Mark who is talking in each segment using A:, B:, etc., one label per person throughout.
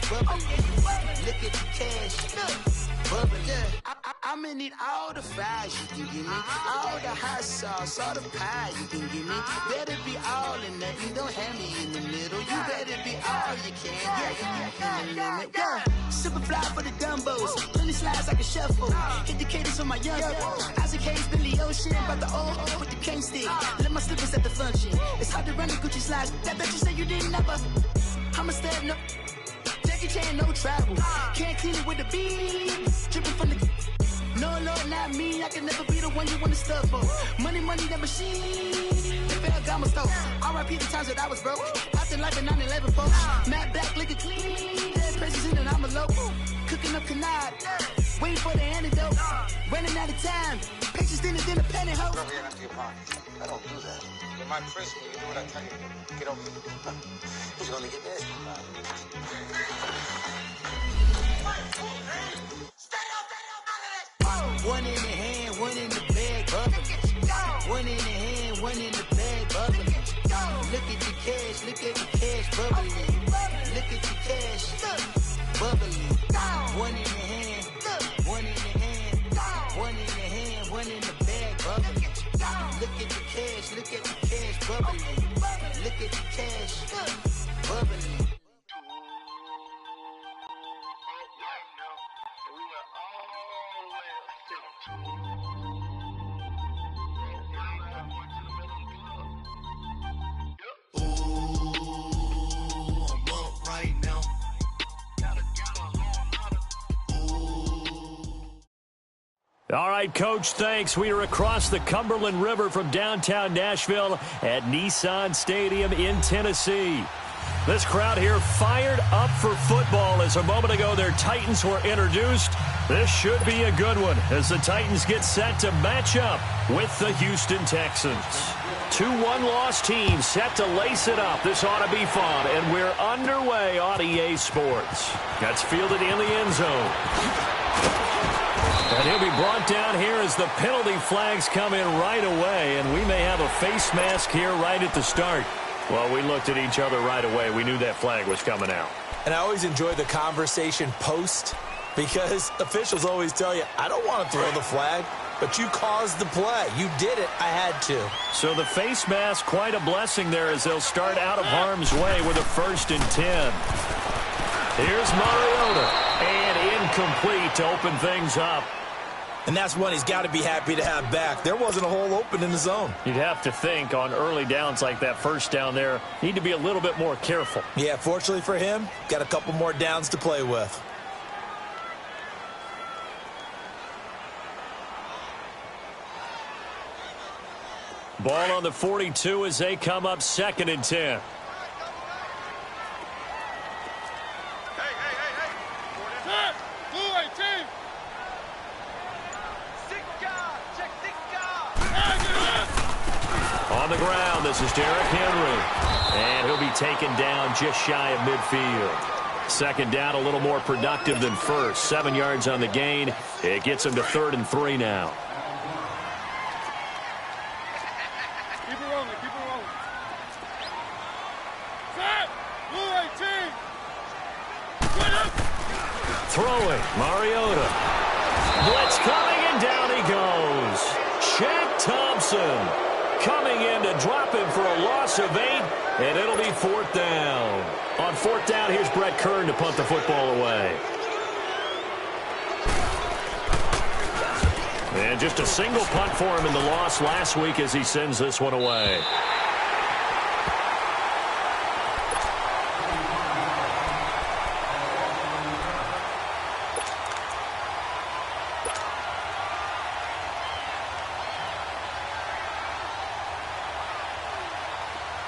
A: bubbling. Look at the cash, bubbling. I'ma need all the fries you can give me, all the hot sauce, all the pie you can give me. Better be all or nothing, don't have me in the middle. You better be all you can, yeah. Super fly for the dumbos, plenty slides like a shuffle. Hit the cadence for my young Isaac Hayes, Billy Ocean, about the old hoe with the cane stick. Let my slippers at the function. It's hard to run the Gucci slides. That bet you say you didn't never. I'ma step no. Jackie Chan, no travel. Can't clean it with the beat. Dripping from the. No, Lord, not me. I can never be the one you want to stuff for. Money, that machine. The Ferragamo stove. R.I.P. the times that I was broke. Acting like a 9/11 folks. Matte black, liquor clean. Dead president and I'm a local. Cooking up canard. Waiting for the antidote. Running out of time. Patience thinner than a penny hoe.
B: Rub your empty your pocket. I don't do that. In my prison, you do what I tell you. Get over it. Who's gonna get this?
A: One in the hand, one in the bag, bubbling. One in the hand, one in the bag, bubbling. Look at the cash, bubbling. Look at the cash, bubbling. One in the hand, one in the hand, one in the hand, one in the bag, bubbling. Look at the cash, bubbling. Look at the cash, bubbling.
C: All right, Coach, thanks. We are across the Cumberland River from downtown Nashville at Nissan Stadium in Tennessee. This crowd here fired up for football as a moment ago their Titans were introduced. This should be a good one as the Titans get set to match up with the Houston Texans. 2 one-loss teams set to lace it up. This ought to be fun, and we're underway on EA Sports. That's fielded in the end zone. And he'll be brought down here as the penalty flags come in right away, and we may have a face mask here right at the start. Well, we looked at each other right away. We knew that flag was coming out.
D: And I always enjoy the conversation post because officials always tell you, I don't want to throw the flag, but you caused the play. You did it. I had to.
C: So the face mask, quite a blessing there as they'll start out of harm's way with a 1st and 10. Here's Mariota, and incomplete to open things up.
D: And that's one he's got to be happy to have back. There wasn't a hole open in the zone.
C: You'd have to think on early downs like that first down there, need to be a little bit more careful.
D: Yeah, fortunately for him, got a couple more downs to play with.
C: Ball on the 42 as they come up 2nd and 10. On the ground, this is Derrick Henry. And he'll be taken down just shy of midfield. 2nd down, a little more productive than first. 7 yards on the gain. It gets him to 3rd and 3 now.
E: Keep it rolling, keep it rolling. Set! Blue 18!
C: Throwing, Mariota. Blitz coming, and down he goes. Shaq Thompson coming in to drop him for a loss of 8, and it'll be 4th down. On 4th down, here's Brett Kern to punt the football away. And just a single punt for him in the loss last week as he sends this one away.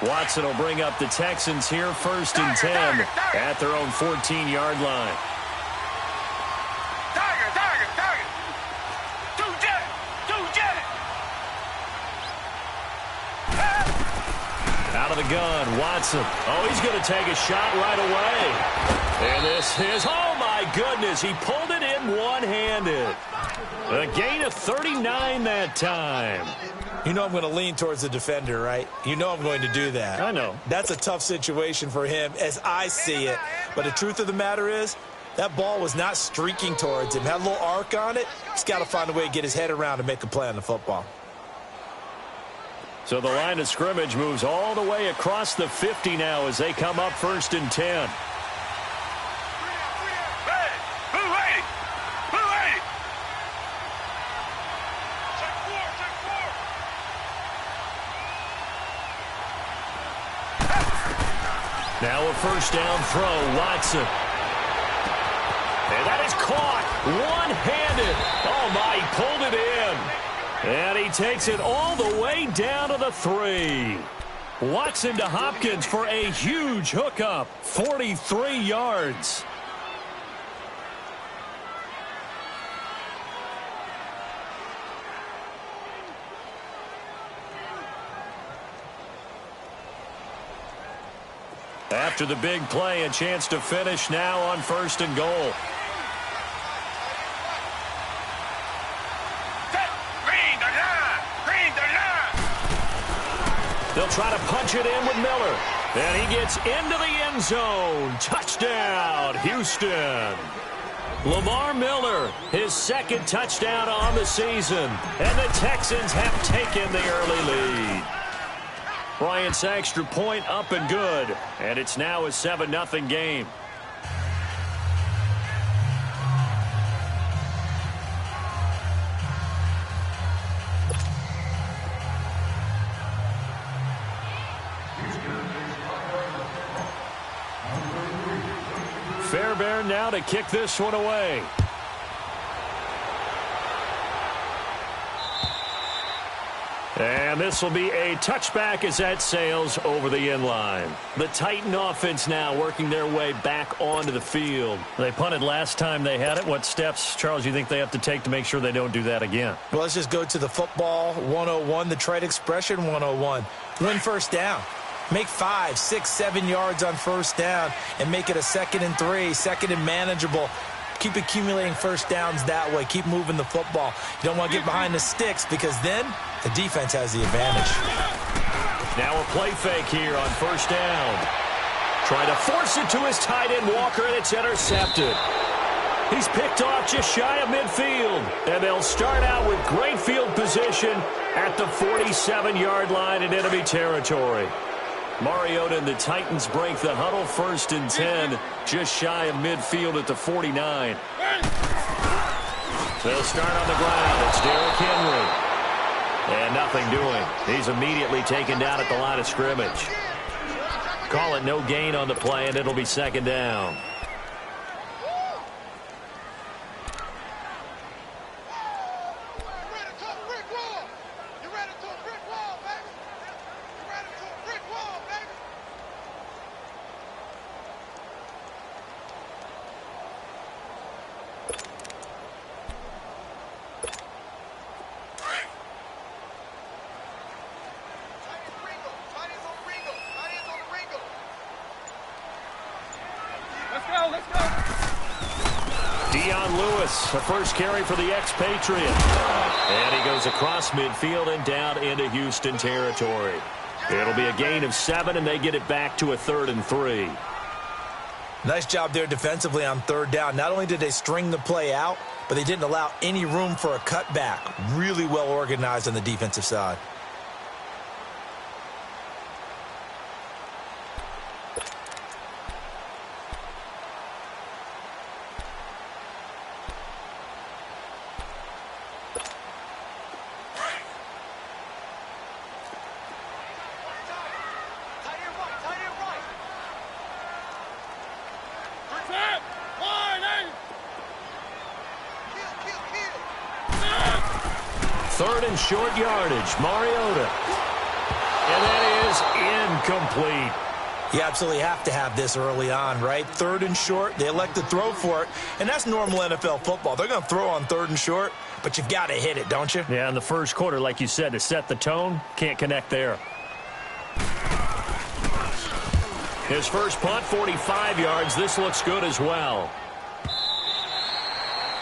C: Watson will bring up the Texans here 1st and 10 at their own 14-yard line. Out of the gun, Watson. Oh, he's going to take a shot right away. And this is, oh my goodness, he pulled it in one-handed. A gain of 39 that time.
D: You know I'm going to lean towards the defender, right? You know I'm going to do that.
C: I know.
D: That's a tough situation for him as I see it. But the truth of the matter is, that ball was not streaking towards him. Had a little arc on it. He's got to find a way to get his head around and make a play on the football.
C: So the line of scrimmage moves all the way across the 50 now as they come up 1st and 10. Now a first down throw, Watson. And that is caught one-handed. Oh, my, he pulled it in. And he takes it all the way down to the 3. Watson to Hopkins for a huge hookup, 43 yards. After the big play, a chance to finish now on 1st and goal. They'll try to punch it in with Miller. And he gets into the end zone. Touchdown, Houston. Lamar Miller, his 2nd touchdown on the season. And the Texans have taken the early lead. Bryant's extra point up and good. And it's now a 7-0 game. Fairbairn now to kick this one away. And this will be a touchback as that sails over the end line. The Titan offense now working their way back onto the field. They punted last time they had it. What steps, Charles, you think they have to take to make sure they don't do that again?
D: Well, let's just go to the football 101, the trade expression 101. Win first down. Make 5, 6, 7 yards on first down and make it a 2nd and 3, 2nd and manageable. Keep accumulating first downs that way. Keep moving the football. You don't want to get behind the sticks because then the defense has the advantage.
C: Now a play fake here on first down. Trying to force it to his tight end, Walker, and it's intercepted. He's picked off just shy of midfield. And they'll start out with great field position at the 47-yard line in enemy territory. Mariota and the Titans break the huddle 1st and 10, just shy of midfield at the 49. They'll start on the ground. It's Derrick Henry. And nothing doing. He's immediately taken down at the line of scrimmage. Call it no gain on the play, and it'll be 2nd down. The first carry for the expatriate. And he goes across midfield and down into Houston territory. It'll be a gain of 7, and they get it back to a 3rd and 3.
D: Nice job there defensively on 3rd down. Not only did they string the play out, but they didn't allow any room for a cutback. Really well organized on the defensive side.
C: Short yardage, Mariota. And that is incomplete.
D: You absolutely have to have this early on, right? 3rd and short, they elect to throw for it, and that's normal NFL football. They're going to throw on 3rd and short, but you've got to hit it, don't you?
C: Yeah, in the first quarter, like you said, to set the tone, can't connect there. His first punt, 45 yards. This looks good as well.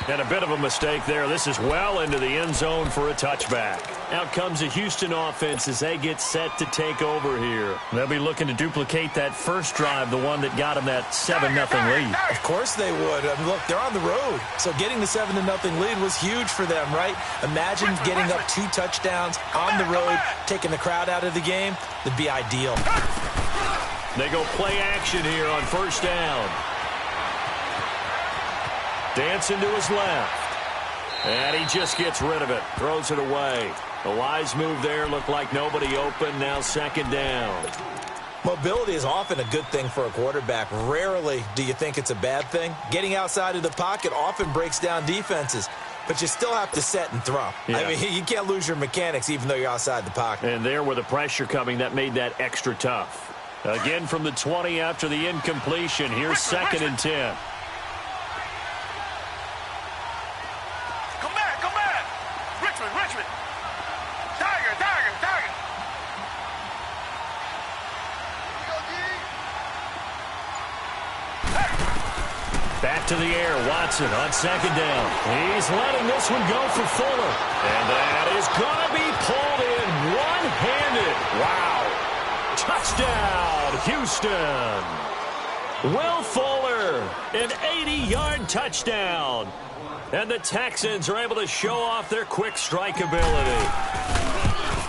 C: And a bit of a mistake there. This is well into the end zone for a touchback. Out comes the Houston offense as they get set to take over here. They'll be looking to duplicate that first drive, the one that got them that 7-0 lead.
D: Of course they would. I mean, look, they're on the road. So getting the 7-0 lead was huge for them, right? Imagine getting up 2 touchdowns on the road, taking the crowd out of the game. That'd be ideal.
C: They go play action here on first down. Dancing to his left. And he just gets rid of it. Throws it away. The wise move there. Looked like nobody open. Now second down.
D: Mobility is often a good thing for a quarterback. Rarely do you think it's a bad thing. Getting outside of the pocket often breaks down defenses. But you still have to set and throw.
C: Yeah.
D: I mean, you can't lose your mechanics even though you're outside the pocket.
C: And there with the pressure coming, that made that extra tough. Again from the 20 after the incompletion. Here's second and 10.
E: Richmond. Tiger.
C: Back to the air. Watson on second down. He's letting this one go for Fuller. And that is going to be pulled in one-handed. Wow. Touchdown, Houston. Will Fuller, an 80-yard touchdown. And the Texans are able to show off their quick strike ability.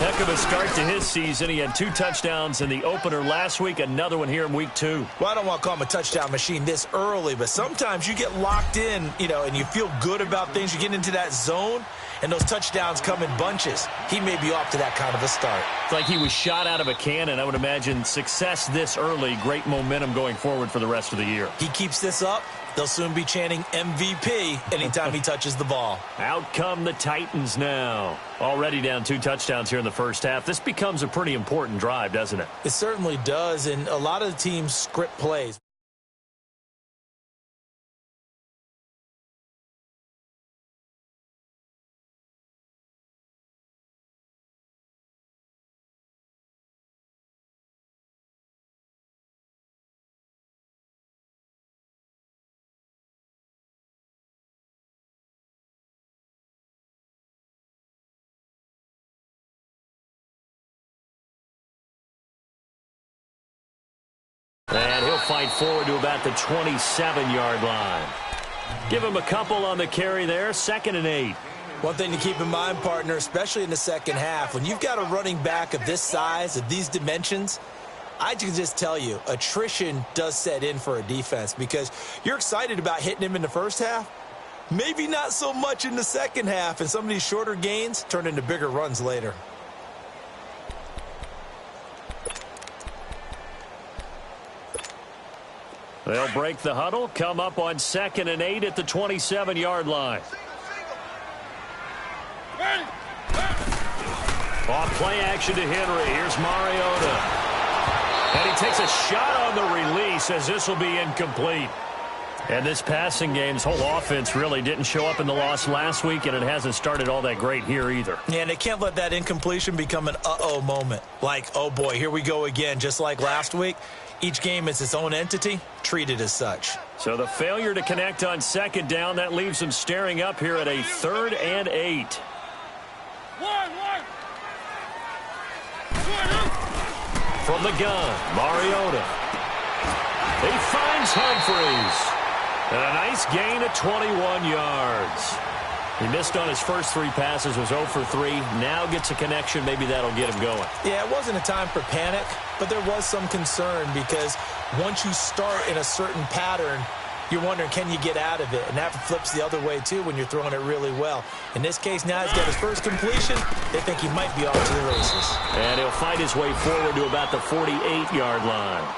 C: Heck of a start to his season. He had 2 touchdowns in the opener last week, another one here in week 2.
D: Well, I don't want to call him a touchdown machine this early, but sometimes you get locked in, and you feel good about things. You get into that zone, and those touchdowns come in bunches. He may be off to that kind of a start.
C: It's like he was shot out of a cannon. I would imagine success this early, great momentum going forward for the rest of the year.
D: He keeps this up, they'll soon be chanting MVP anytime he touches the ball.
C: Out come the Titans now. Already down 2 touchdowns here in the first half. This becomes a pretty important drive, doesn't it?
D: It certainly does, and a lot of the teams script plays.
C: And he'll fight forward to about the 27-yard line. Give him a couple on the carry there. 2nd and 8.
D: One thing to keep in mind, partner, especially in the second half, when you've got a running back of this size, of these dimensions, I can just tell you, attrition does set in for a defense because you're excited about hitting him in the first half. Maybe not so much in the second half, and some of these shorter gains turn into bigger runs later.
C: They'll break the huddle, come up on 2nd and 8 at the 27-yard line. Off play action to Henry. Here's Mariota. And he takes a shot on the release as this will be incomplete. And this passing game's whole offense really didn't show up in the loss last week, and it hasn't started all that great here either.
D: Yeah, and they can't let that incompletion become an uh-oh moment. Like, oh boy, here we go again, just like last week. Each game is its own entity, treated as such.
C: So the failure to connect on 2nd down, that leaves them staring up here at a 3rd and 8. From the gun, Mariota. He finds Humphries. And a nice gain of 21 yards. He missed on his first 3 passes, was 0 for 3. Now gets a connection. Maybe that'll get him going.
D: Yeah, it wasn't a time for panic, but there was some concern because once you start in a certain pattern, you're wondering, can you get out of it? And that flips the other way, too, when you're throwing it really well. In this case, now he's got his first completion. They think he might be off to the races.
C: And he'll fight his way forward to about the 48-yard line.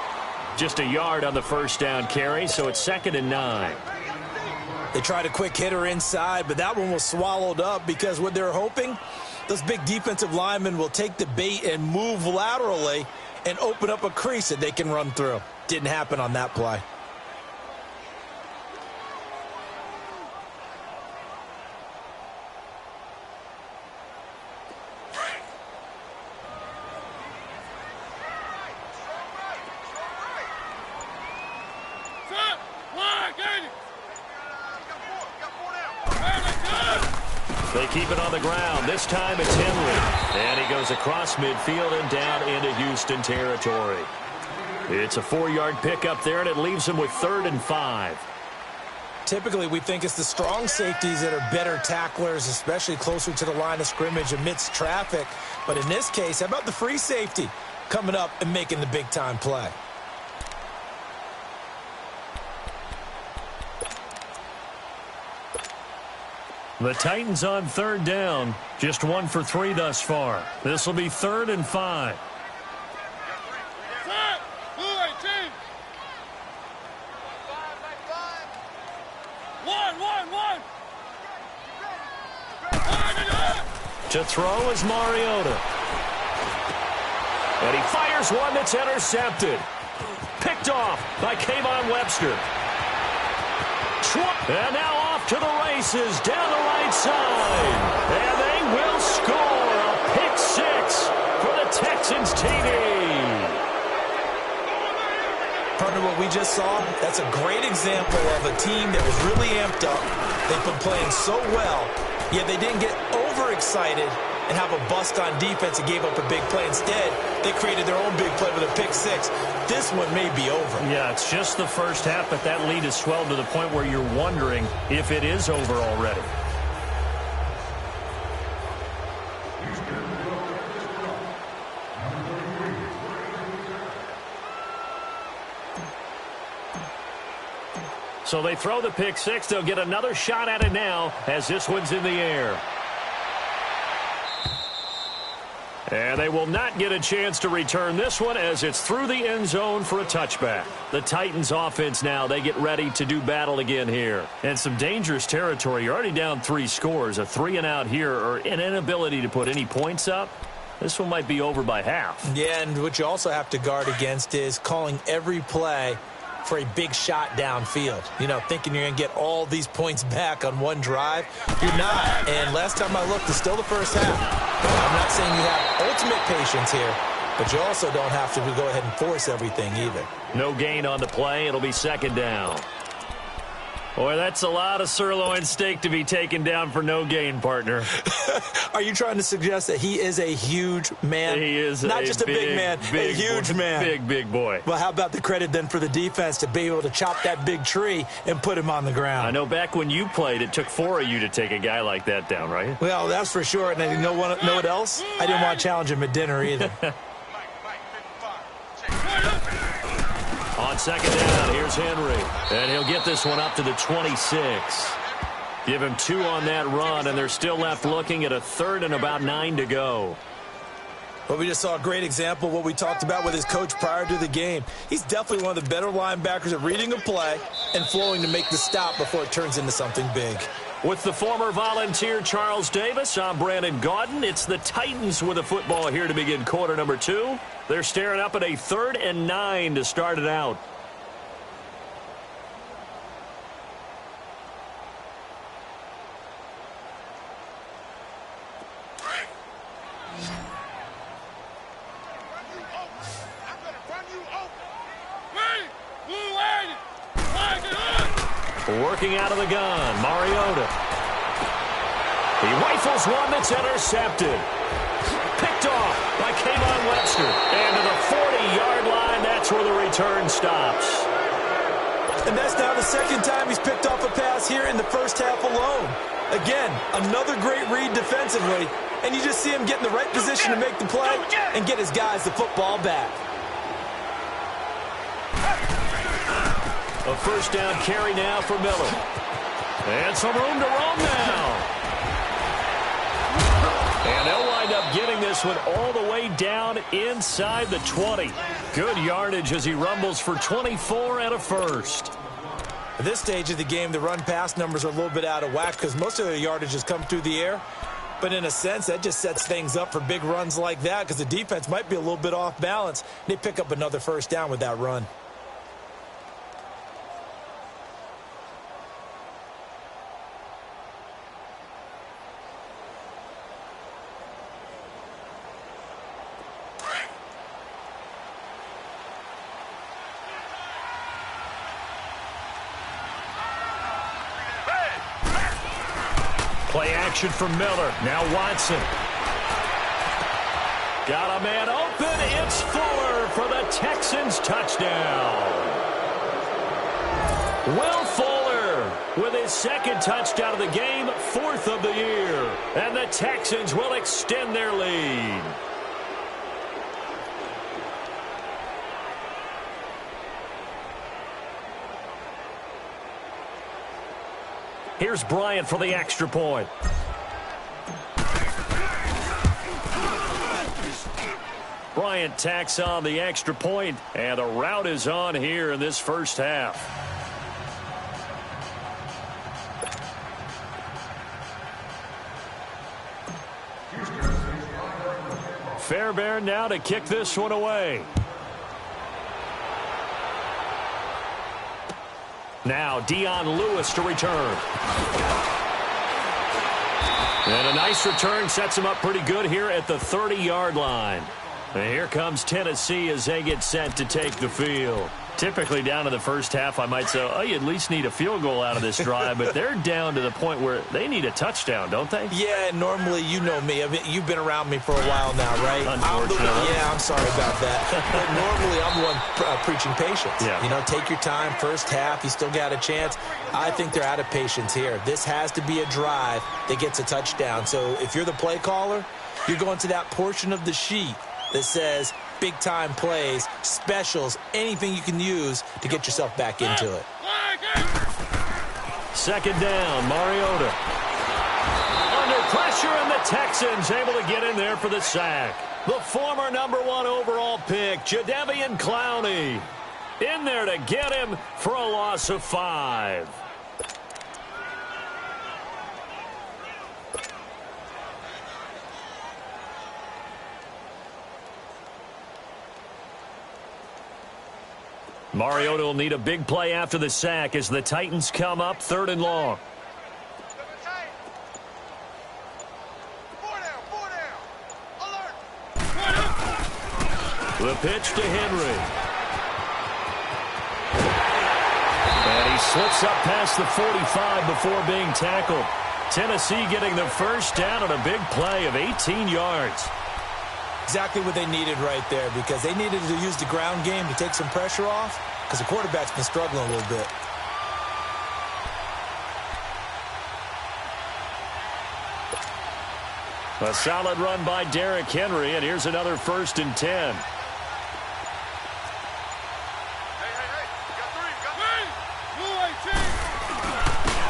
C: Just a yard on the first down carry, so it's 2nd and 9.
D: They tried a quick hitter inside, but that one was swallowed up because what they're hoping, those big defensive linemen will take the bait and move laterally and open up a crease that they can run through. Didn't happen on that play.
C: They keep it on the ground. This time it's Henry. And he goes across midfield and down into Houston territory. It's a 4-yard pickup there, and it leaves him with 3rd and 5.
D: Typically, we think it's the strong safeties that are better tacklers, especially closer to the line of scrimmage amidst traffic. But in this case, how about the free safety coming up and making the big-time play?
C: The Titans on 3rd down. Just 1 for 3 thus far. This will be 3rd and 5. To throw is Mariota. And he fires one that's intercepted. Picked off by Kayvon Webster. And now off to the races down the right side. And they will score a pick 6 for the Texans TD.
D: Partner, what we just saw, that's a great example of a team that was really amped up. They've been playing so well, yet they didn't get overexcited and have a bust on defense and gave up a big play. Instead, they created their own big play with a pick 6. This one may be over.
C: Yeah, it's just the first half, but that lead has swelled to the point where you're wondering if it is over already. So they throw the pick 6. They'll get another shot at it now as this one's in the air. And they will not get a chance to return this one as it's through the end zone for a touchback. The Titans offense now, they get ready to do battle again here. And some dangerous territory. You're already down 3 scores. A 3-and-out here or an inability to put any points up. This one might be over by half.
D: Yeah, and what you also have to guard against is calling every play for a big shot downfield. You know, thinking you're going to get all these points back on one drive. You're not. And last time I looked, it's still the first half. I'm not saying you have ultimate patience here, but you also don't have to go ahead and force everything either.
C: No gain on the play. It'll be 2nd down. Boy, that's a lot of sirloin steak to be taken down for no gain, partner.
D: Are you trying to suggest that he is a huge man?
C: He is
D: not just a big man, a huge man.
C: Big boy.
D: Well, how about the credit then for the defense to be able to chop that big tree and put him on the ground?
C: I know back when you played, it took 4 of you to take a guy like that down, right?
D: Well, that's for sure. And you know what else? I didn't want to challenge him at dinner either.
C: On 2nd down, here's Henry. And he'll get this one up to the 26. Give him 2 on that run, and they're still left looking at a 3rd and about 9 to go.
D: Well, we just saw a great example of what we talked about with his coach prior to the game. He's definitely one of the better linebackers at reading a play and flowing to make the stop before it turns into something big.
C: With the former Volunteer Charles Davis, I'm Brandon Gaudin. It's the Titans with the football here to begin quarter number 2. They're staring up at a 3rd and 9 to start it out. Working out of the gun, Mariota. He rifles one that's intercepted. Picked off by Kayvon Webster. And to the 40-yard line, that's where the return stops.
D: And that's now the 2nd time he's picked off a pass here in the first half alone. Again, another great read defensively. And you just see him get in the right position to make the play and get his guys the football back.
C: A 1st down carry now for Miller. And some room to roam now. And they'll wind up getting this one all the way down inside the 20. Good yardage as he rumbles for 24 and a 1st.
D: At this stage of the game, the run-pass numbers are a little bit out of whack because most of their yardage has come through the air. But in a sense, that just sets things up for big runs like that because the defense might be a little bit off balance. They pick up another 1st down with that run.
C: Play action from Miller. Now Watson. Got a man open. It's Fuller for the Texans touchdown. Will Fuller with his second touchdown of the game, 4th of the year. And the Texans will extend their lead. Here's Bryant for the extra point. Bryant tacks on the extra point, and a rout is on here in this first half. Fairbairn now to kick this one away. Now Dion Lewis to return. And a nice return sets him up pretty good here at the 30-yard line. And here comes Tennessee as they get set to take the field. Typically down in the first half, I might say, oh, you at least need a field goal out of this drive, but they're down to the point where they need a touchdown, don't they?
D: Yeah, normally, you know me. I mean, you've been around me for a while now, right?
C: Unfortunately.
D: I'm sorry about that. But normally, I'm the one preaching patience.
C: Yeah.
D: You know, take your time. First half, you still got a chance. I think they're out of patience here. This has to be a drive that gets a touchdown. So if you're the play caller, you're going to that portion of the sheet that says big-time plays, specials, anything you can use to get yourself back into it.
C: Second down, Mariota. Under pressure, and the Texans able to get in there for the sack. The former #1 overall pick, Jadeveon Clowney, in there to get him for a loss of 5. Mariota will need a big play after the sack as the Titans come up 3rd and long. The pitch to Henry. And he slips up past the 45 before being tackled. Tennessee getting the first down on a big play of 18 yards.
D: Exactly what they needed right there, because they needed to use the ground game to take some pressure off, because the quarterback's been struggling a little bit.
C: A solid run by Derrick Henry, and here's another 1st and 10.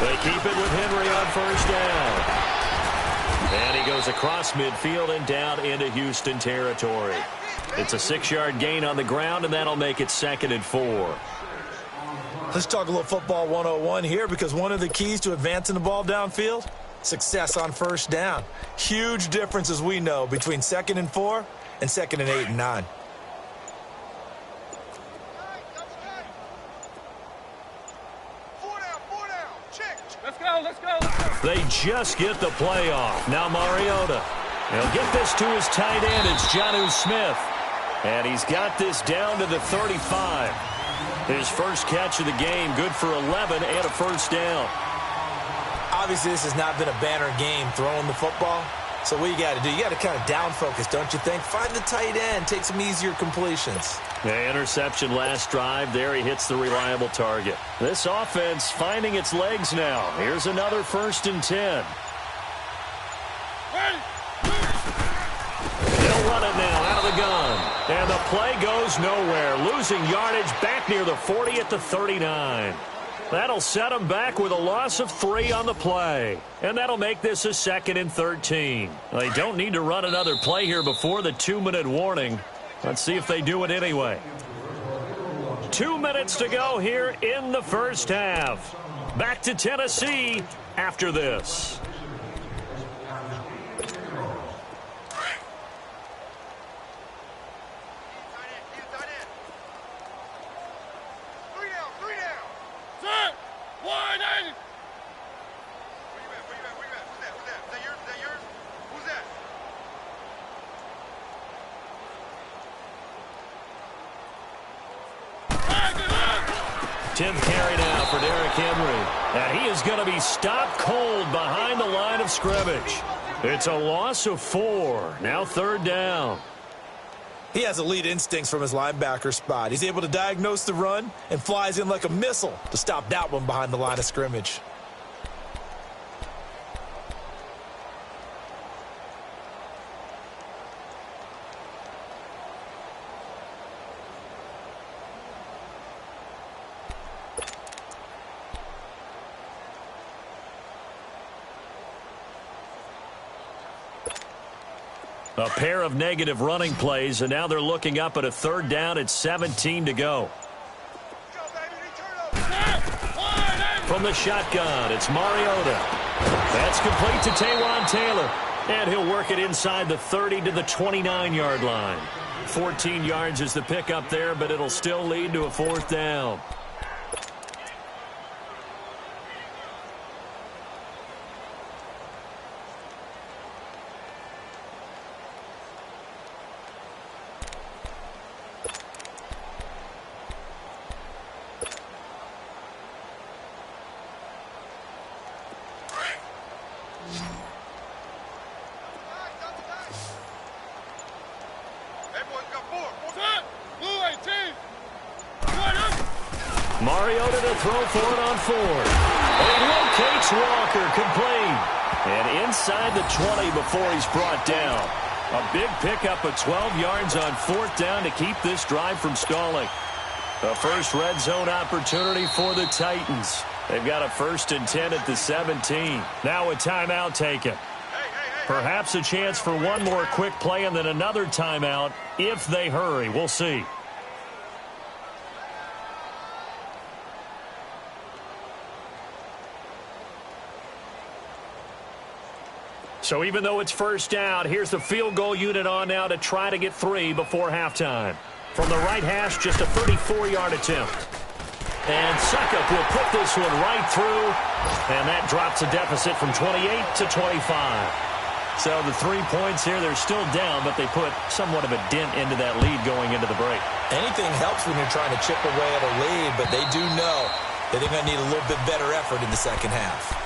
C: They keep it with Henry on 1st down. And he goes across midfield and down into Houston territory. It's a 6-yard gain on the ground, and that'll make it 2nd and 4.
D: Let's talk a little football 101 here, because one of the keys to advancing the ball downfield, success on 1st down. Huge difference, as we know, between 2nd and 4 and 2nd and 8 and 9.
E: Let's go.
C: They just get the play off. Now Mariota. He'll get this to his tight end. It's Jonnu Smith. And he's got this down to the 35. His first catch of the game, good for 11 and a 1st down.
D: Obviously, this has not been a banner game throwing the football. So what you got to do, you got to kind of down focus, don't you think? Find the tight end, take some easier completions.
C: The interception last drive. There he hits the reliable target. This offense finding its legs now. Here's another 1st and 10. They'll run it now out of the gun. And the play goes nowhere. Losing yardage back near the 40 at the 39. That'll set them back with a loss of 3 on the play. And that'll make this a 2nd and 13. They don't need to run another play here before the 2-minute warning. Let's see if they do it anyway. 2 minutes to go here in the first half. Back to Tennessee after this. Tenth carry now for Derrick Henry. And he is going to be stopped cold behind the line of scrimmage. It's a loss of 4. Now 3rd down.
D: He has elite instincts from his linebacker spot. He's able to diagnose the run and flies in like a missile to stop that one behind the line of scrimmage.
C: A pair of negative running plays, and now they're looking up at a 3rd down at 17 to go. From the shotgun, it's Mariota. That's complete to Taywan Taylor. And he'll work it inside the 30 to the 29-yard line. 14 yards is the pickup there, but it'll still lead to a 4th down. Mariota to throw for it on 4. And he locates Walker, complete. And inside the 20 before he's brought down. A big pickup of 12 yards on 4th down to keep this drive from stalling. The first red zone opportunity for the Titans. They've got a 1st and 10 at the 17. Now a timeout taken. Perhaps a chance for one more quick play and then another timeout if they hurry. We'll see. So even though it's 1st down, here's the field goal unit on now to try to get 3 before halftime. From the right hash, just a 34-yard attempt. And Suckup will put this one right through, and that drops a deficit from 28 to 25. So the 3 points here, they're still down, but they put somewhat of a dent into that lead going into the break.
D: Anything helps when you're trying to chip away at a lead, but they do know that they're going to need a little bit better effort in the second half.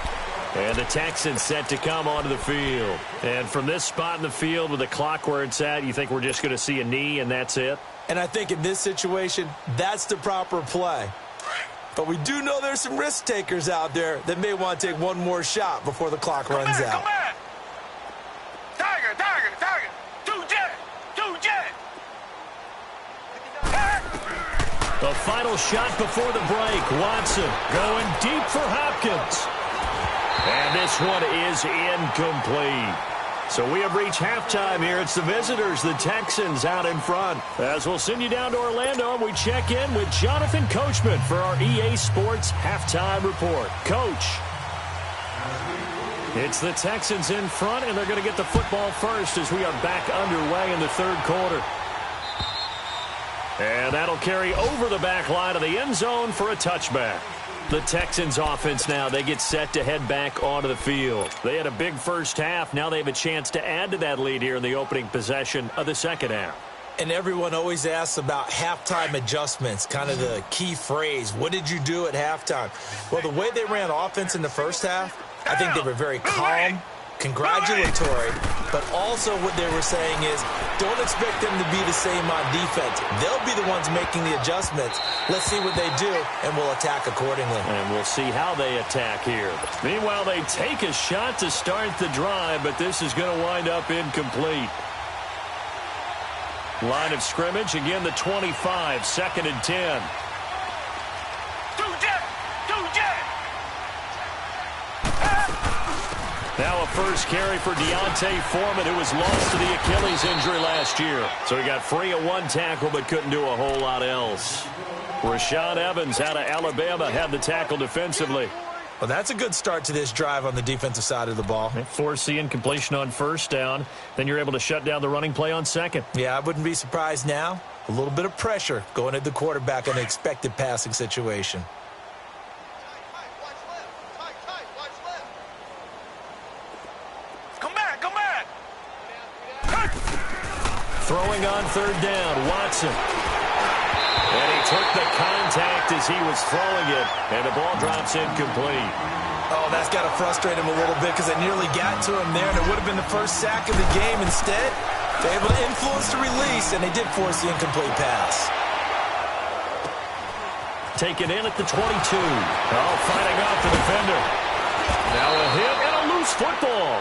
C: And the Texans set to come onto the field. And from this spot in the field with the clock where it's at, you think we're just going to see a knee and that's it?
D: And I think in this situation, that's the proper play. But we do know there's some risk takers out there that may want to take one more shot before the clock runs out.
E: Come back. Tiger. 2 jet.
C: The final shot before the break. Watson going deep for Hopkins. And this one is incomplete. So we have reached halftime here. It's the visitors, the Texans, out in front. As we'll send you down to Orlando, and we check in with Jonathan Coachman for our EA Sports Halftime Report. Coach. It's the Texans in front, and they're going to get the football first as we are back underway in the 3rd quarter. And that'll carry over the back line of the end zone for a touchback. The Texans offense now, they get set to head back onto the field. They had a big first half. Now they have a chance to add to that lead here in the opening possession of the second half.
D: And everyone always asks about halftime adjustments, kind of the key phrase. What did you do at halftime? Well, the way they ran offense in the first half, I think they were very calm, congratulatory, but also what they were saying is don't expect them to be the same on defense. They'll be the ones making the adjustments. Let's see what they do, and we'll attack accordingly.
C: And we'll see how they attack here. Meanwhile, they take a shot to start the drive, but this is going to wind up incomplete. Line of scrimmage, again the 25, 2nd and 10.
E: 2 jet.
C: Now a first carry for Deontay Foreman, who was lost to the Achilles injury last year. So he got free of 1 tackle but couldn't do a whole lot else. Rashaan Evans out of Alabama had the tackle defensively.
D: Well, that's a good start to this drive on the defensive side of the ball.
C: Force the incompletion on 1st down. Then you're able to shut down the running play on 2nd.
D: Yeah, I wouldn't be surprised now. A little bit of pressure going at the quarterback in an expected passing situation.
C: Throwing on 3rd down, Watson. And he took the contact as he was throwing it, and the ball drops incomplete.
D: Oh, that's got to frustrate him a little bit because I nearly got to him there, and it would have been the first sack of the game. Instead, they're able to influence the release, and they did force the incomplete pass.
C: Taken in at the 22. Oh, fighting off the defender. Now a hit and a loose football.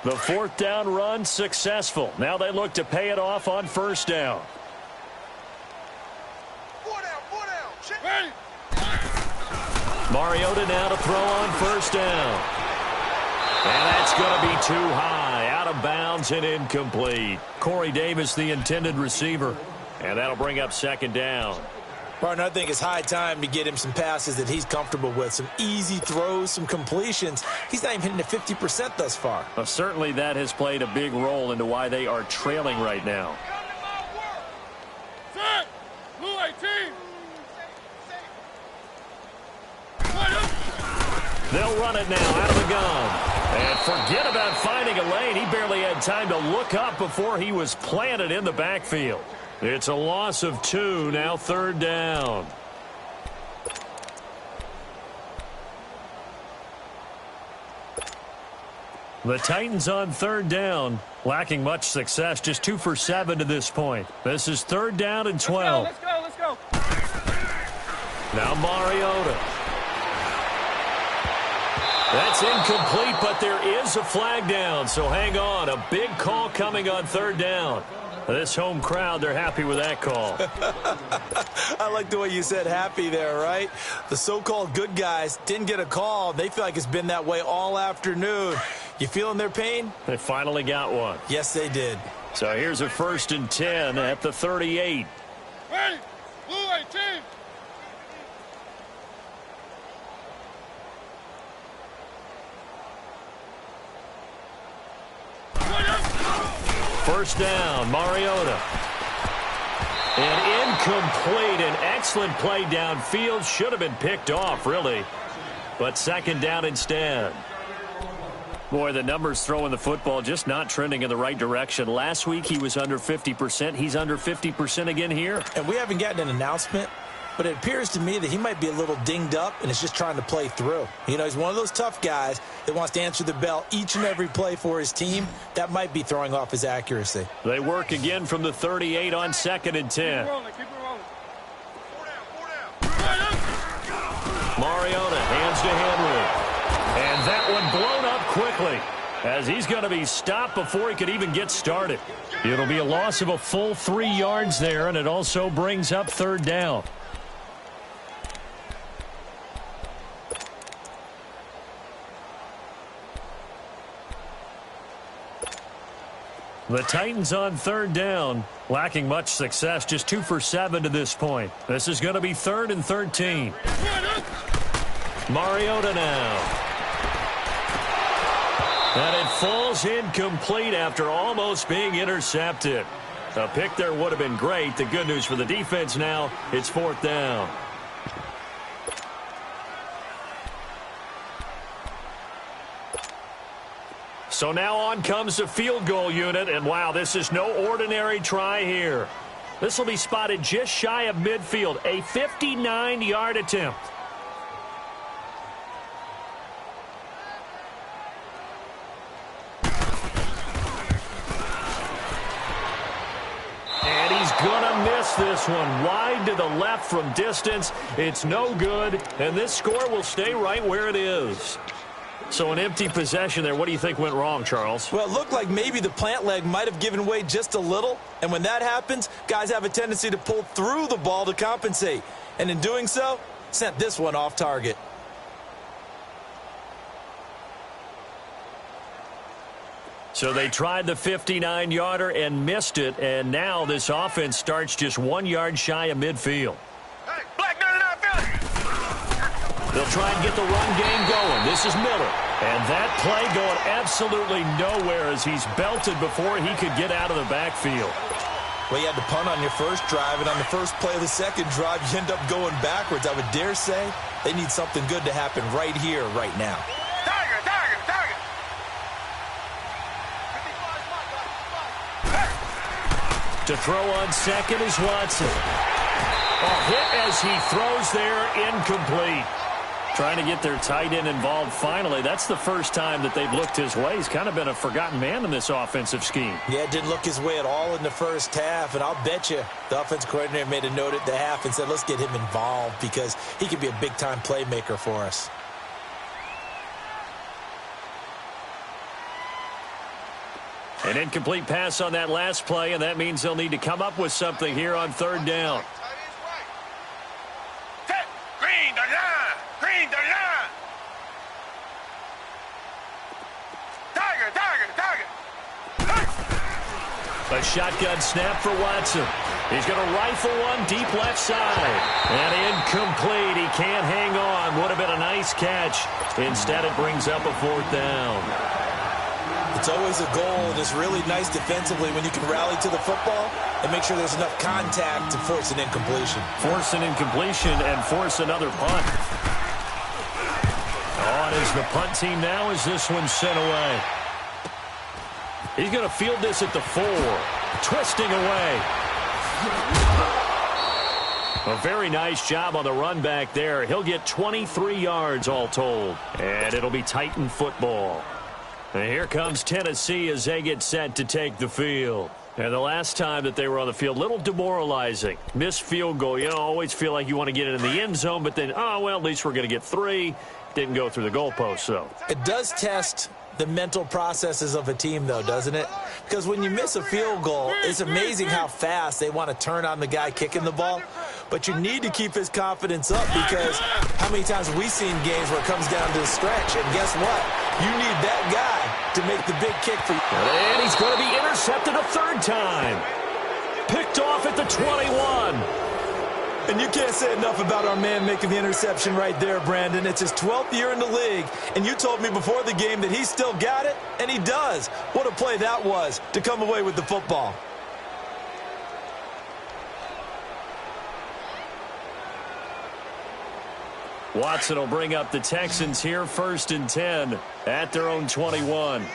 C: The fourth down run successful. Now they look to pay it off on first down.
E: Four down.
C: Mariota now to throw on first down. And that's going to be too high. Out of bounds and incomplete. Corey Davis, the intended receiver. And that'll bring up second down.
D: Partner, I think it's high time to get him some passes that he's comfortable with. Some easy throws, some completions. He's not even hitting at 50% thus far.
C: Well, certainly that has played a big role into why they are trailing right now.
E: Set. Blue 18.
C: They'll run it now out of the gun. And forget about finding a lane. He barely had time to look up before he was planted in the backfield. It's a loss of 2, now third down. The Titans on third down, lacking much success, just 2 for 7 to this point. This is third down and 12.
E: Let's go.
C: Now Mariota. That's incomplete, but there is a flag down, so hang on. A big call coming on third down. This home crowd, they're happy with that call.
D: I like the way you said happy there, right? The so-called good guys didn't get a call. They feel like it's been that way all afternoon. You feeling their pain?
C: They finally got one.
D: Yes, they did.
C: So here's a 1st and 10 at the 38.
E: Ready. Blue 18.
C: First down, Mariota. And incomplete. An excellent play downfield. Should have been picked off, really. But second down instead. Boy, the numbers throwing the football just not trending in the right direction. Last week he was under 50%. He's under 50% again here.
D: And we haven't gotten an announcement, but it appears to me that he might be a little dinged up and is just trying to play through. You know, he's one of those tough guys that wants to answer the bell each and every play for his team. That might be throwing off his accuracy.
C: They work again from the 38 on 2nd and 10.
E: Keep it rolling. Four down.
C: Mariota hands to Henry. And that one blown up quickly as he's going to be stopped before he could even get started. It'll be a loss of a full 3 yards there, and it also brings up third down. The Titans on third down, lacking much success, just 2 for 7 to this point. This is going to be 3rd and 13. Mariota now. And it falls incomplete after almost being intercepted. A pick there would have been great. The good news for the defense now, it's 4th down. So now on comes the field goal unit, and wow, this is no ordinary try here. This will be spotted just shy of midfield, a 59-yard attempt. And he's gonna miss this one wide to the left from distance. It's no good, and this score will stay right where it is. So an empty possession there. What do you think went wrong, Charles?
D: Well, it looked like maybe the plant leg might have given way just a little. And when that happens, guys have a tendency to pull through the ball to compensate. And in doing so, sent this one off target.
C: So they tried the 59-yarder and missed it. And now this offense starts just 1 yard shy of midfield.
E: Hey, Black 99 Philly.
C: They'll try and get the run game going. This is Miller. And that play going absolutely nowhere as he's belted before he could get out of the backfield.
D: Well, you had to punt on your first drive, and on the first play of the second drive, you end up going backwards. I would dare say they need something good to happen right here, right now.
E: Tiger.
C: To throw on second is Watson. A hit as he throws there, incomplete. Trying to get their tight end involved finally. That's the first time that they've looked his way. He's kind of been a forgotten man in this offensive scheme.
D: Yeah, it didn't look his way at all in the first half, and I'll bet you the offensive coordinator made a note at the half and said, let's get him involved because he could be a big-time playmaker for us.
C: An incomplete pass on that last play, and that means they'll need to come up with something here on third down. A shotgun snap for Watson. He's going to rifle one deep left side. And incomplete. He can't hang on. Would have been a nice catch. Instead, it brings up a fourth down.
D: It's always a goal, and it's really nice defensively when you can rally to the football and make sure there's enough contact to force an incompletion.
C: Force an incompletion and force another punt. On is the punt team now as this one's sent away. He's going to field this at the 4. Twisting away. A very nice job on the run back there. He'll get 23 yards all told. And it'll be Titan football. And here comes Tennessee as they get set to take the field. And the last time that they were on the field, a little demoralizing. Missed field goal. You know, always feel like you want to get it in the end zone, but then, oh, well, at least we're going to get 3. Didn't go through the goalpost, though.
D: It does test the mental processes of a team, though, doesn't it? Because when you miss a field goal, it's amazing how fast they want to turn on the guy kicking the ball. But you need to keep his confidence up because how many times have we seen games where it comes down to the stretch? And guess what? You need that guy to make the big kick for you.
C: And he's going to be intercepted a third time. Picked off at the 21.
D: And you can't say enough about our man making the interception right there, Brandon. It's his 12th year in the league, and you told me before the game that he still got it, and he does. What a play that was to come away with the football.
C: Watson will bring up the Texans here, 1st and 10 at their own 21.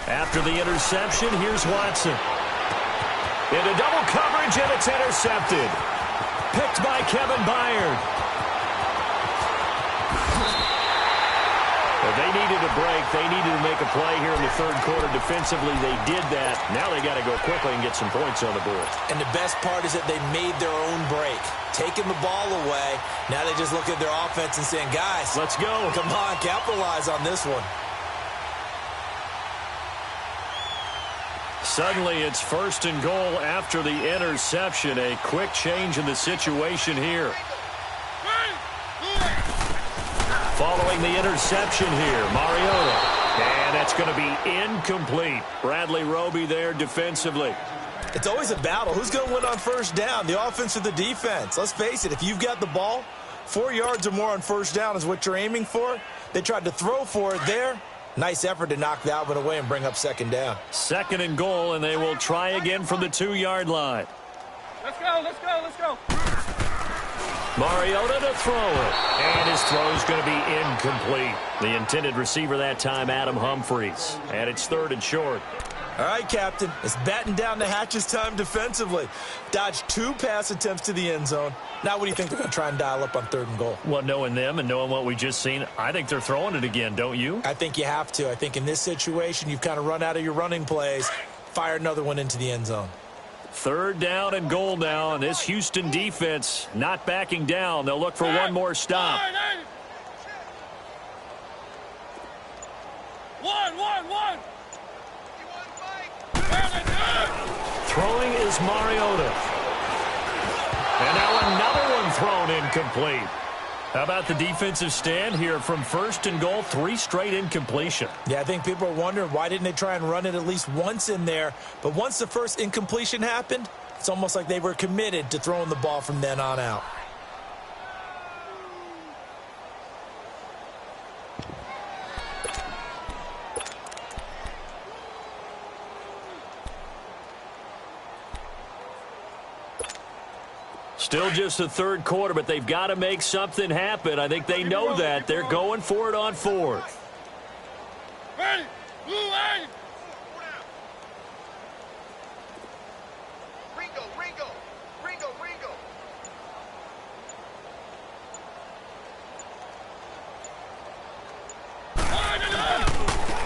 C: After the interception, here's Watson. Into double coverage, and it's intercepted. Picked by Kevin Byard. Well, they needed a break. They needed to make a play here in the third quarter. Defensively, they did that. Now they got to go quickly and get some points on the board.
D: And the best part is that they made their own break. Taking the ball away. Now they just look at their offense and saying, guys,
C: let's go.
D: Come on, capitalize on this one.
C: Suddenly, it's 1st and goal after the interception. A quick change in the situation here. Following the interception here, Mariota. And that's going to be incomplete. Bradley Roby there defensively.
D: It's always a battle. Who's going to win on first down, the offense or the defense? Let's face it, if you've got the ball, 4 yards or more on first down is what you're aiming for. They tried to throw for it there. Nice effort to knock that one away and bring up 2nd down.
C: 2nd and goal, and they will try again from the 2-yard line.
E: Let's go, let's go, let's go.
C: Mariota to throw it. And his throw is going to be incomplete. The intended receiver that time, Adam Humphries. And it's 3rd and short.
D: All right, Captain. It's batten down the hatches time defensively. Dodged 2 pass attempts to the end zone. Now what do you think they're going to try and dial up on 3rd and goal?
C: Well, knowing them and knowing what we just seen, I think they're throwing it again, don't you?
D: I think you have to. I think in this situation, you've kind of run out of your running plays. Fire another one into the end zone.
C: 3rd down and goal now, and this Houston defense not backing down. They'll look for one more stop.
E: One.
C: Throwing is Mariota. And now another one thrown incomplete. How about the defensive stand here from 1st and goal, 3 straight incompletion.
D: Yeah, I think people are wondering why didn't they try and run it at least once in there. But once the first incompletion happened, it's almost like they were committed to throwing the ball from then on out.
C: Still just the 3rd quarter, but they've got to make something happen. I think they know that. They're going for it on 4th.
E: Ready? Blue line.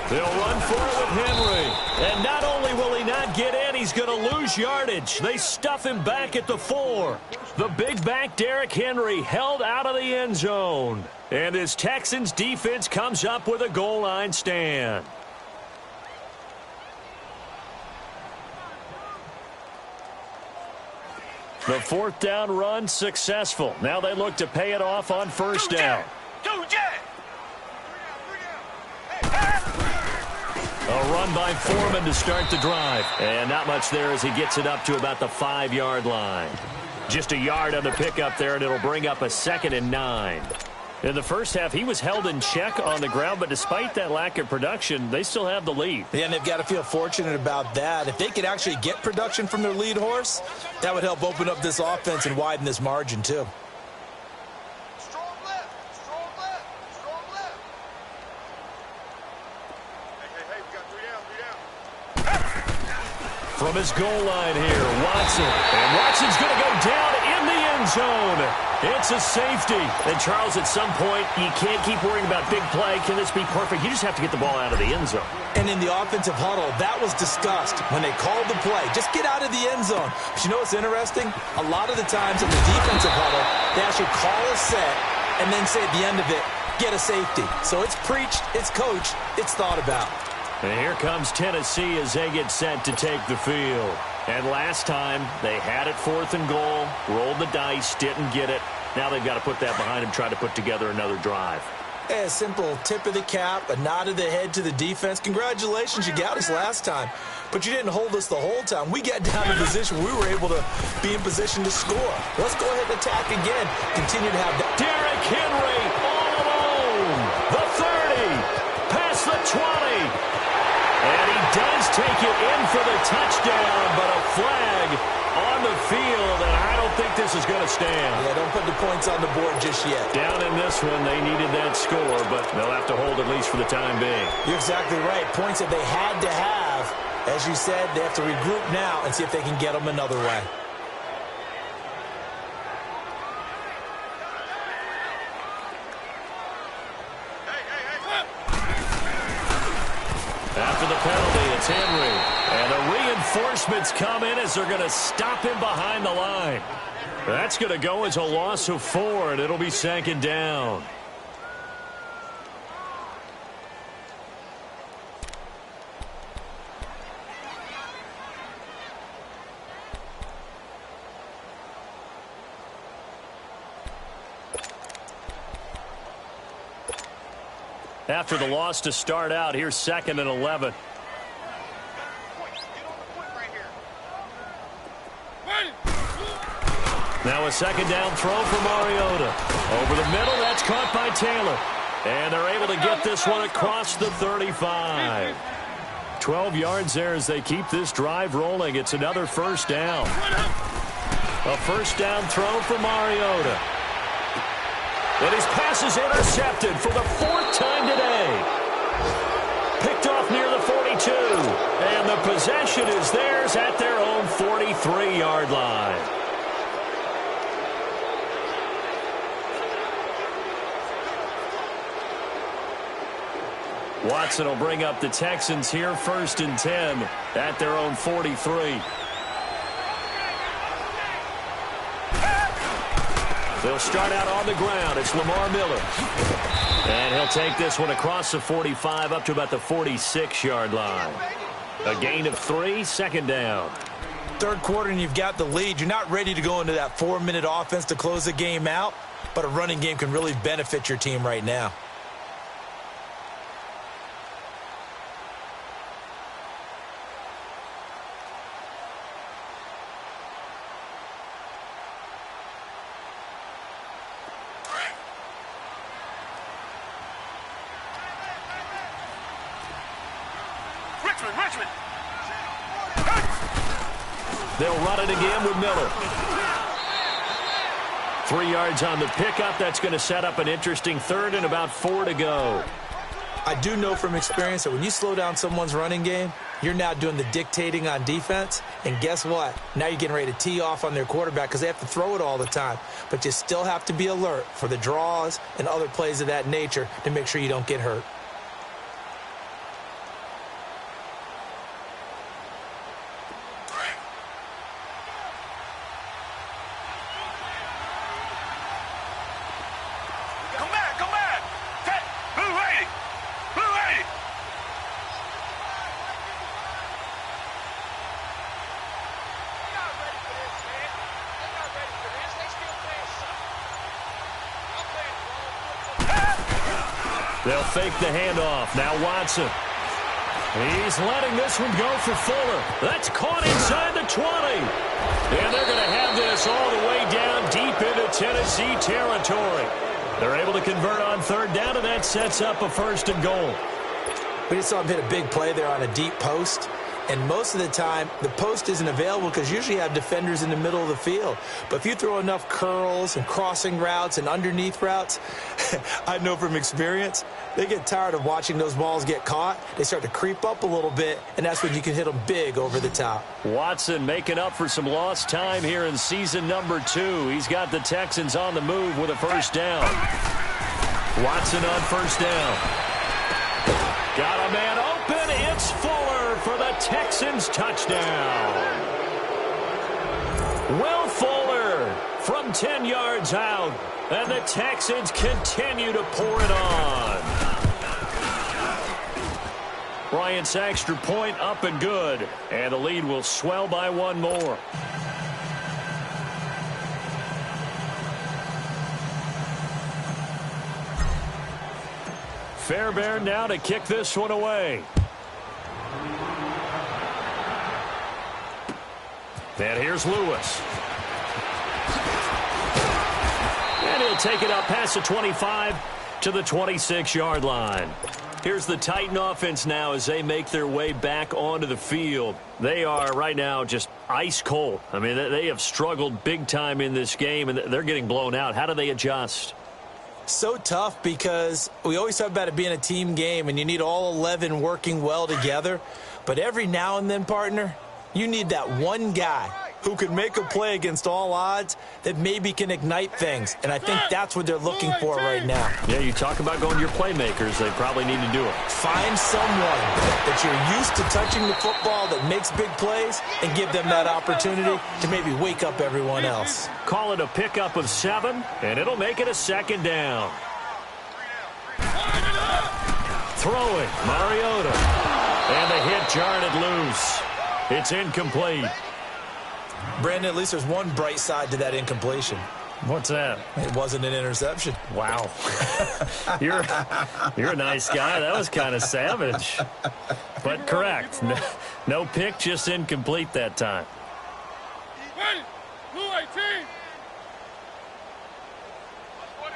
C: They'll run for it with Henry. And not only will he not get in, he's going to lose yardage. They stuff him back at the 4. The big back Derrick Henry held out of the end zone. And his Texans defense comes up with a goal line stand. The 4th down run successful. Now they look to pay it off on 1st down. A run by Foreman to start the drive. And not much there as he gets it up to about the 5-yard line. Just a yard on the pickup there, and it'll bring up a 2nd and 9. In the first half, he was held in check on the ground, but despite that lack of production, they still have the lead.
D: Yeah, and they've got to feel fortunate about that. If they could actually get production from their lead horse, that would help open up this offense and widen this margin, too.
C: From his goal line here, Watson. And Watson's going to go down in the end zone. It's a safety. And, Charles, at some point, you can't keep worrying about big play. Can this be perfect? You just have to get the ball out of the end zone.
D: And in the offensive huddle, that was discussed when they called the play. Just get out of the end zone. But you know what's interesting? A lot of the times in the defensive huddle, they actually call a set and then say at the end of it, get a safety. So it's preached, it's coached, it's thought about.
C: And here comes Tennessee as they get set to take the field. And last time, they had it 4th and goal, rolled the dice, didn't get it. Now they've got to put that behind them, try to put together another drive.
D: A simple tip of the cap, a nod of the head to the defense. Congratulations, you got us last time. But you didn't hold us the whole time. We got down in position. We were able to be in position to score. Let's go ahead and attack again. Continue to have that.
C: Derrick Henry all alone. The 30, past the 20. And he does take it in for the touchdown, but a flag on the field, and I don't think this is going to stand.
D: Yeah, don't put the points on the board just yet.
C: Down in this one, they needed that score, but they'll have to hold at least for the time being.
D: You're exactly right. Points that they had to have. As you said, they have to regroup now and see if they can get them another way.
C: After the penalty, it's Henry. And the reinforcements come in as they're going to stop him behind the line. That's going to go as a loss of 4, and it'll be 2nd down. After the loss to start out, here's 2nd and 11. Now a 2nd down throw for Mariota. Over the middle, that's caught by Taylor. And they're able to get this one across the 35. 12 yards there as they keep this drive rolling. It's another 1st down. A 1st down throw for Mariota. And his pass is intercepted for the 4th time today. Picked off near the 42. And the possession is theirs at their own 43-yard line. Watson will bring up the Texans here, 1st and 10 at their own 43. They'll start out on the ground. It's Lamar Miller. And he'll take this one across the 45 up to about the 46-yard line. A gain of 3, 2nd down.
D: 3rd quarter and you've got the lead. You're not ready to go into that 4-minute offense to close the game out, but a running game can really benefit your team right now.
C: They'll run it again with Miller. 3 yards on the pickup. That's going to set up an interesting 3rd and about 4 to go.
D: I do know from experience that when you slow down someone's running game, you're now doing the dictating on defense. And guess what? Now you're getting ready to tee off on their quarterback because they have to throw it all the time. But you still have to be alert for the draws and other plays of that nature to make sure you don't get hurt.
C: They'll fake the handoff. Now Watson. He's letting this one go for Fuller. That's caught inside the 20. And they're going to have this all the way down deep into Tennessee territory. They're able to convert on third down, and that sets up a 1st and goal.
D: We just saw him hit a big play there on a deep post. And most of the time, the post isn't available because usually you have defenders in the middle of the field. But if you throw enough curls and crossing routes and underneath routes, I know from experience, they get tired of watching those balls get caught. They start to creep up a little bit, and that's when you can hit them big over the top.
C: Watson making up for some lost time here in season number 2. He's got the Texans on the move with a 1st down. Watson on 1st down. Got a man open. It's Fuller for the Texans touchdown. Will Fuller from 10 yards out. And the Texans continue to pour it on. Bryant's extra point up and good. And the lead will swell by 1 more. Fairbairn now to kick this one away. And here's Lewis. And he'll take it up past the 25 to the 26-yard line. Here's the Titan offense now as they make their way back onto the field. They are right now just ice cold. I mean, they have struggled big time in this game, and they're getting blown out. How do they adjust?
D: So tough because we always talk about it being a team game and you need all 11 working well together. But every now and then, partner, you need that one guy who can make a play against all odds that maybe can ignite things. And I think that's what they're looking for right now.
C: Yeah, you talk about going to your playmakers. They probably need to do it.
D: Find someone that you're used to touching the football that makes big plays and give them that opportunity to maybe wake up everyone else.
C: Call it a pickup of 7, and it'll make it a 2nd down. Throwing, Mariota. And the hit jarred it loose. It's incomplete.
D: Brandon, at least there's one bright side to that incompletion.
C: What's that?
D: It wasn't an interception.
C: Wow. You're a nice guy. That was kind of savage. But correct. No pick, just incomplete that time.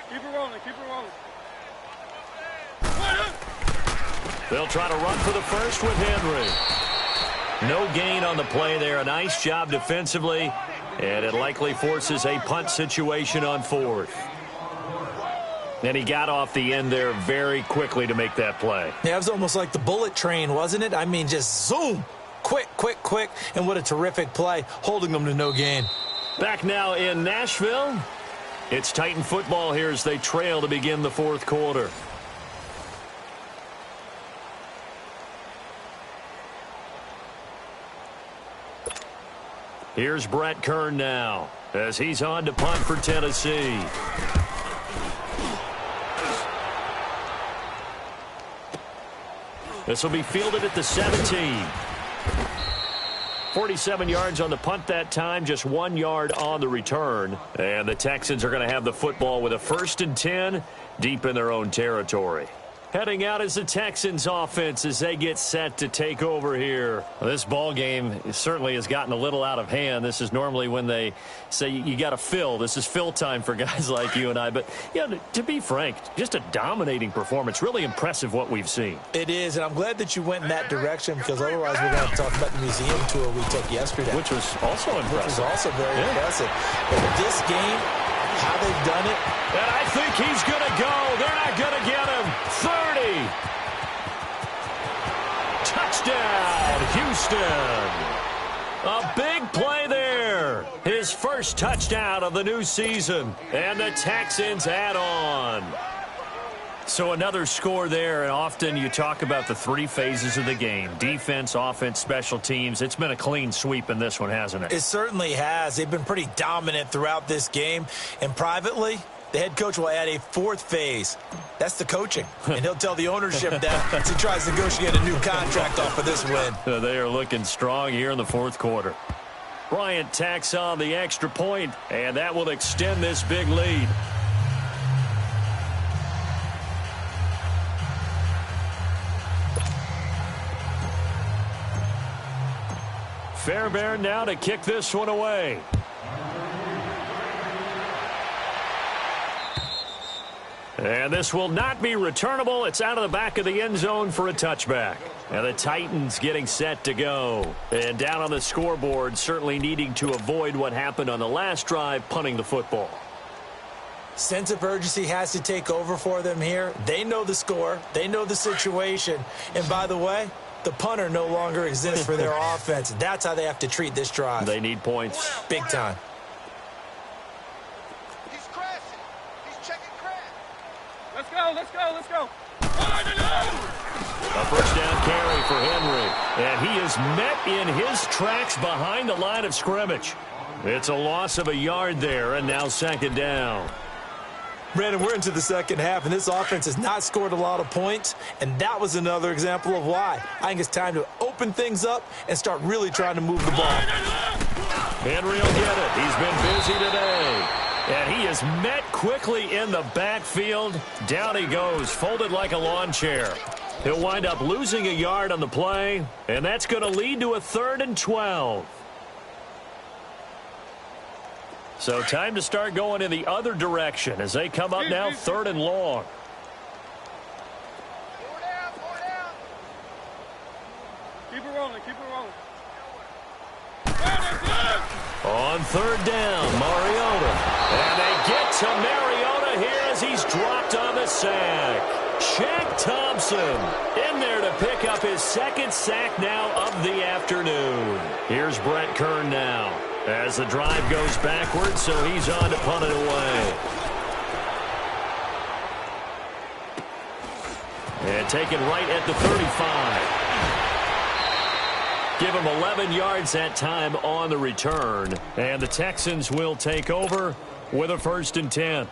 E: Keep it rolling, keep it rolling.
C: They'll try to run for the first with Henry. No gain on the play there. A nice job defensively, and it likely forces a punt situation on 4th. And he got off the end there very quickly to make that play.
D: Yeah, it was almost like the bullet train, wasn't it? I mean, just zoom. Quick, quick, quick. And what a terrific play, holding them to no gain.
C: Back now in Nashville. It's Titan football here as they trail to begin the 4th quarter. Here's Brett Kern now as he's on to punt for Tennessee. This will be fielded at the 17. 47 yards on the punt that time, just 1 yard on the return. And the Texans are going to have the football with a 1st and 10 deep in their own territory. Heading out is the Texans offense as they get set to take over here. Well, this ball game certainly has gotten a little out of hand. This is normally when they say you got to fill. This is fill time for guys like you and I. But, you know, to be frank, just a dominating performance. Really impressive what we've seen.
D: It is, and I'm glad that you went in that direction because otherwise we're going to talk about the museum tour we took yesterday.
C: Which was also impressive.
D: Which was also very impressive. But this game, how they've done it.
C: And I think he's going to go. They're not going to get him. 30. Touchdown, Houston. A big play there. His first touchdown of the new season. And the Texans add on. So another score there, and often you talk about the 3 phases of the game. Defense, offense, special teams. It's been a clean sweep in this one, hasn't it?
D: It certainly has. They've been pretty dominant throughout this game. And privately, the head coach will add a 4th phase. That's the coaching. And he'll tell the ownership that as he tries to negotiate a new contract off of this win.
C: They are looking strong here in the 4th quarter. Bryant tacks on the extra point, and that will extend this big lead. Fairbairn now to kick this one away. And this will not be returnable. It's out of the back of the end zone for a touchback. And the Titans getting set to go. And down on the scoreboard, certainly needing to avoid what happened on the last drive, punting the football.
D: Sense of urgency has to take over for them here. They know the score. They know the situation. And by the way, the punter no longer exists for their offense. That's how they have to treat this drive.
C: They need points.
D: Big time.
B: He's crashing. He's checking crash.
E: Let's go, let's go, let's go.
C: A first down carry for Henry. And he is met in his tracks behind the line of scrimmage. It's a loss of a yard there, and now second down.
D: Brandon, we're into the second half, and this offense has not scored a lot of points, and that was another example of why. I think it's time to open things up and start really trying to move the ball.
C: Henry will get it. He's been busy today. And he is met quickly in the backfield. Down he goes, folded like a lawn chair. He'll wind up losing a yard on the play, and that's going to lead to a 3rd and 12. So time to start going in the other direction as they come up now 3rd and long.
E: Keep it rolling, keep it rolling.
C: On 3rd down, Mariota. And they get to Mariota here as he's dropped on the sack. Shaq Thompson in there to pick up his 2nd sack now of the afternoon. Here's Brett Kern now as the drive goes backwards, so he's on to punt it away. And taken right at the 35. Give him 11 yards that time on the return. And the Texans will take over with a 1st and 10.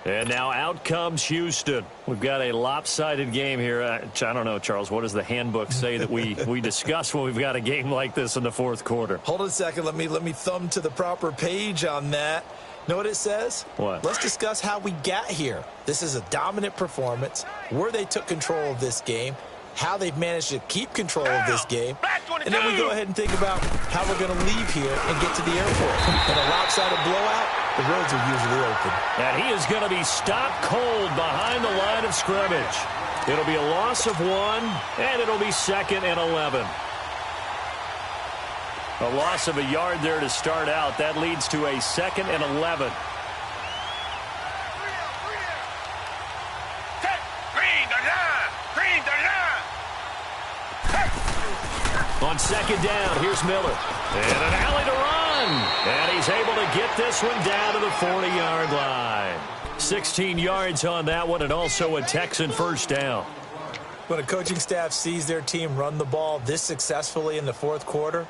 C: And now out comes Houston. We've got a lopsided game here. I don't know, Charles, what does the handbook say that we discuss when we've got a game like this in the 4th quarter?
D: Hold on a second. Let me thumb to the proper page on that. Know what it says?
C: What?
D: Let's discuss how we got here. This is a dominant performance, where they took control of this game, how they've managed to keep control of this game, and then we go ahead and think about how we're going to leave here and get to the airport. In a lopsided blowout, the roads are usually open.
C: And he is going to be stopped cold behind the line of scrimmage. It'll be a loss of 1, and it'll be 2nd and 11. A loss of a yard there to start out. That leads to a 2nd and 11. On 2nd down, here's Miller. And an alley to run. And he's able to get this one down to the 40-yard line. 16 yards on that one, and also a Texan first down.
D: When a coaching staff sees their team run the ball this successfully in the 4th quarter,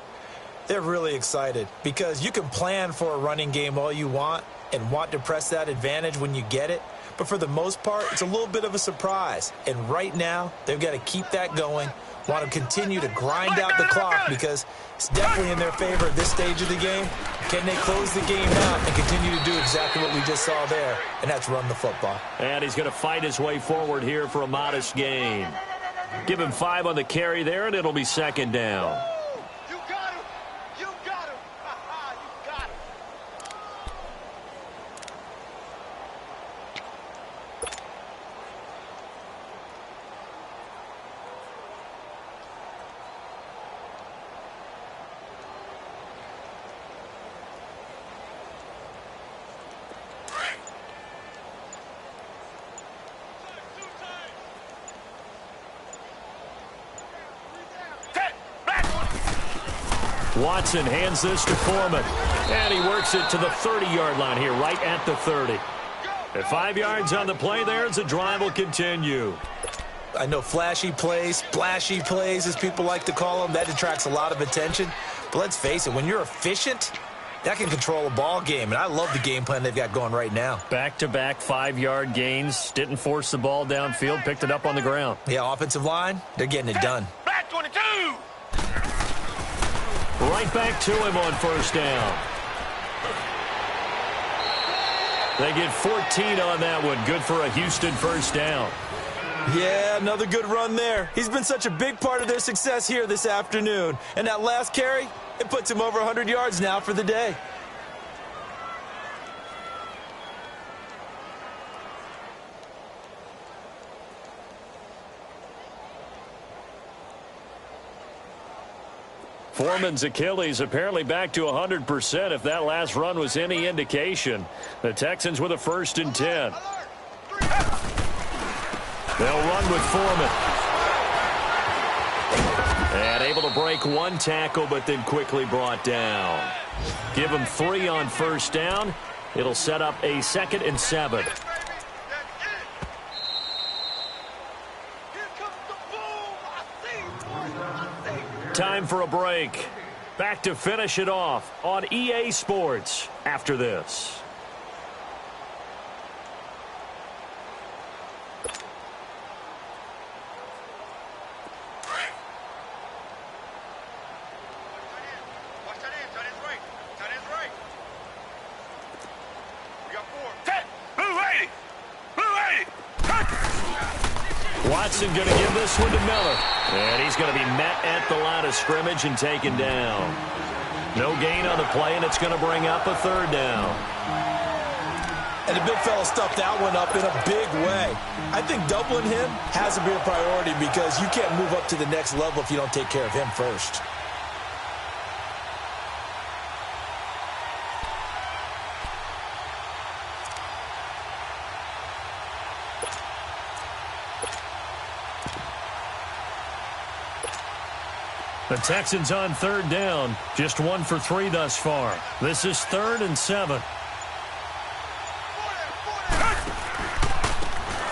D: they're really excited, because you can plan for a running game all you want and want to press that advantage when you get it. But for the most part, it's a little bit of a surprise. And right now, they've got to keep that going, want to continue to grind out the clock, because it's definitely in their favor at this stage of the game. Can they close the game out and continue to do exactly what we just saw there, and that's run the football.
C: And he's going to fight his way forward here for a modest gain. Give him 5 on the carry there, and it'll be 2nd down. Watson hands this to Foreman. And he works it to the 30-yard line here, right at the 30. At 5 yards on the play there, as the drive will continue.
D: I know flashy plays, splashy plays, as people like to call them, that attracts a lot of attention. But let's face it, when you're efficient, that can control a ball game. And I love the game plan they've got going right now.
C: Back-to-back 5-yard gains. Didn't force the ball downfield. Picked it up on the ground.
D: Yeah, offensive line, they're getting it done.
B: Black 22!
C: Right back to him on first down. They get 14 on that one. Good for a Houston first down.
D: Yeah, another good run there. He's been such a big part of their success here this afternoon. And that last carry, It puts him over 100 yards now for the day.
C: Foreman's Achilles apparently back to 100% if that last run was any indication. The Texans with a 1st and 10. They'll run with Foreman. And able to break one tackle, but then quickly brought down. Give him 3 on 1st down. It'll set up a 2nd and 7. Time for a break. Back to finish it off on EA Sports after this. Watson going to give this one to Miller. And he's going to be met at the line of scrimmage and taken down. No gain on the play, and it's going to bring up a 3rd down.
D: And the big fella stuffed that one up in a big way. I think doubling him has to be a priority because you can't move up to the next level if you don't take care of him first.
C: The Texans on 3rd down. Just 1 for 3 thus far. This is 3rd and 7.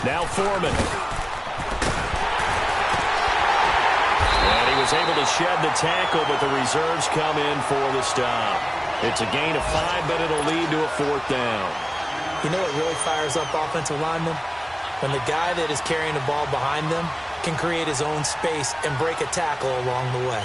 C: Now Foreman. And he was able to shed the tackle, but the reserves come in for the stop. It's a gain of 5, but it'll lead to a 4th down.
D: You know what really fires up offensive linemen? When the guy that is carrying the ball behind them can create his own space and break a tackle along the way.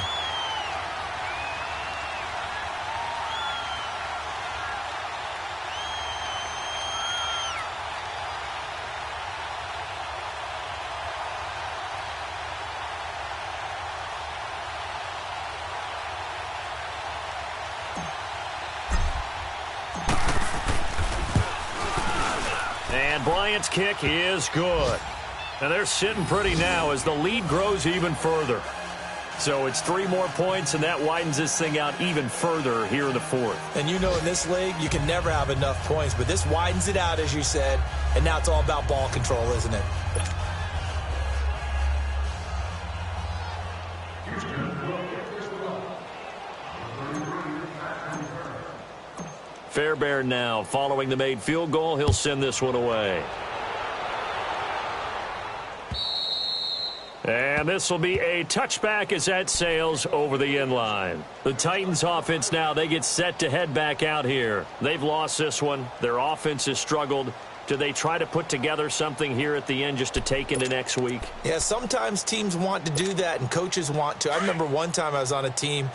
C: And Bryant's kick is good. And they're sitting pretty now as the lead grows even further. So it's 3 more points, and that widens this thing out even further here in the 4th.
D: And you know in this league, you can never have enough points, but this widens it out, as you said, and now it's all about ball control, isn't it?
C: Fairbairn now following the made field goal. He'll send this one away. And this will be a touchback as that sails over the end line. The Titans offense now, they get set to head back out here. They've lost this one. Their offense has struggled. Do they try to put together something here at the end just to take into next week?
D: Yeah, sometimes teams want to do that and coaches want to. I remember one time I was on a team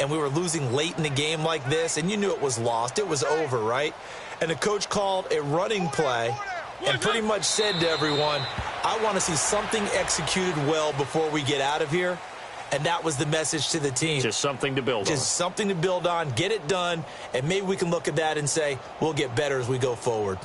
D: and we were losing late in the game like this, and you knew it was lost. It was over, right? And the coach called a running play and pretty much said to everyone, I want to see something executed well before we get out of here. And that was the message to the team.
C: Just something to build on.
D: Just something to build on, get it done, and maybe we can look at that and say, we'll get better as we go forward.